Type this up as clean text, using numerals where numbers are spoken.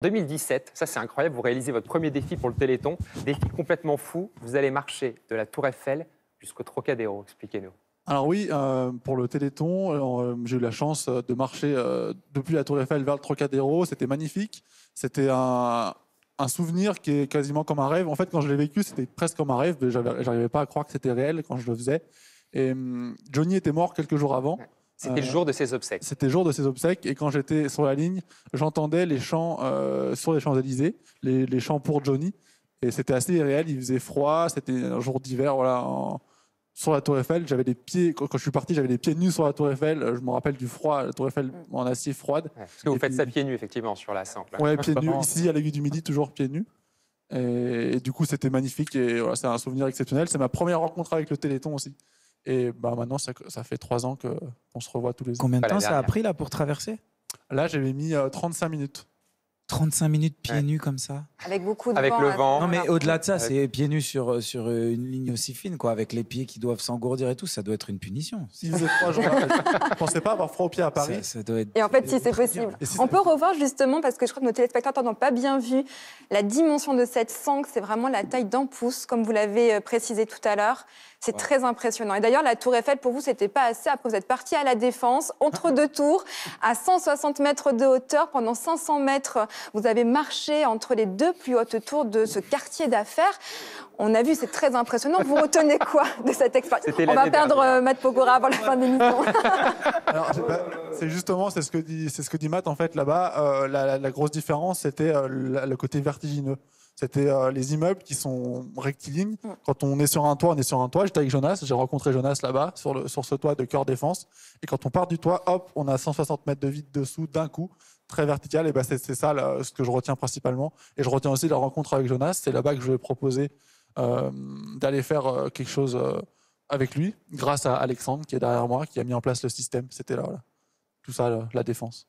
2017, ça c'est incroyable, vous réalisez votre premier défi pour le Téléthon, défi complètement fou, vous allez marcher de la Tour Eiffel jusqu'au Trocadéro, expliquez-nous. Alors oui, pour le Téléthon, j'ai eu la chance de marcher depuis la Tour Eiffel vers le Trocadéro. C'était magnifique. C'était un souvenir qui est quasiment comme un rêve. En fait, quand je l'ai vécu, c'était presque comme un rêve. Mais j'arrivais pas à croire que c'était réel quand je le faisais. Et Johnny était mort quelques jours avant. C'était le jour de ses obsèques. C'était le jour de ses obsèques. Et quand j'étais sur la ligne, j'entendais les chants sur les Champs-Élysées, les chants pour Johnny. Et c'était assez irréel. Il faisait froid. C'était un jour d'hiver, voilà. Sur la Tour Eiffel, j'avais les pieds, quand je suis parti, j'avais les pieds nus sur la Tour Eiffel. Je me rappelle du froid, la Tour Eiffel en acier froide. Ouais, parce que vous faites ça pieds nus, effectivement, sur la Sample. Ouais, pieds nus. Ici, à l'Aiguille du Midi, toujours pieds nus. Et du coup, c'était magnifique. Et voilà, c'est un souvenir exceptionnel. C'est ma première rencontre avec le Téléthon aussi. Et bah, maintenant, ça fait 3 ans qu'on se revoit tous les ans. Combien de temps ça a pris là pour traverser? Là, j'avais mis 35 minutes. 35 minutes pieds nus comme ça. Avec beaucoup de Avec vent. le vent. Non, mais au-delà de ça, c'est pieds nus sur une ligne aussi fine, quoi, avec les pieds qui doivent s'engourdir et tout. Ça doit être une punition. S'il faisait froid, je ne pensais pas avoir froid aux pieds à Paris. Ça doit être... Et en fait, si c'est possible. On peut revoir justement, parce que je crois que nos téléspectateurs n'ont pas bien vu la dimension de cette sangle. C'est vraiment la taille d'un pouce, comme vous l'avez précisé tout à l'heure. C'est très impressionnant. Et d'ailleurs, la Tour Eiffel, pour vous, c'était pas assez. Après, vous êtes parti à la Défense, entre deux tours, à 160 mètres de hauteur. Pendant 500 mètres, vous avez marché entre les deux plus hautes tours de ce quartier d'affaires. On a vu, c'est très impressionnant. Vous retenez quoi de cette expérience? On va perdre Matt Pokora avant la fin de l'émission. Alors, c'est justement, c'est ce que dit Matt, en fait, là-bas. La grosse différence, c'était le côté vertigineux. C'était les immeubles qui sont rectilignes. Quand on est sur un toit, on est sur un toit. J'étais avec Jonas, j'ai rencontré Jonas là-bas, sur ce toit de Cœur Défense. Et quand on part du toit, hop, on a 160 mètres de vide dessous d'un coup, très vertical. Et ben c'est ça là, ce que je retiens principalement. Et je retiens aussi la rencontre avec Jonas. C'est là-bas que je lui ai proposé d'aller faire quelque chose avec lui, grâce à Alexandre qui est derrière moi, qui a mis en place le système. C'était là, voilà. Tout ça, la Défense.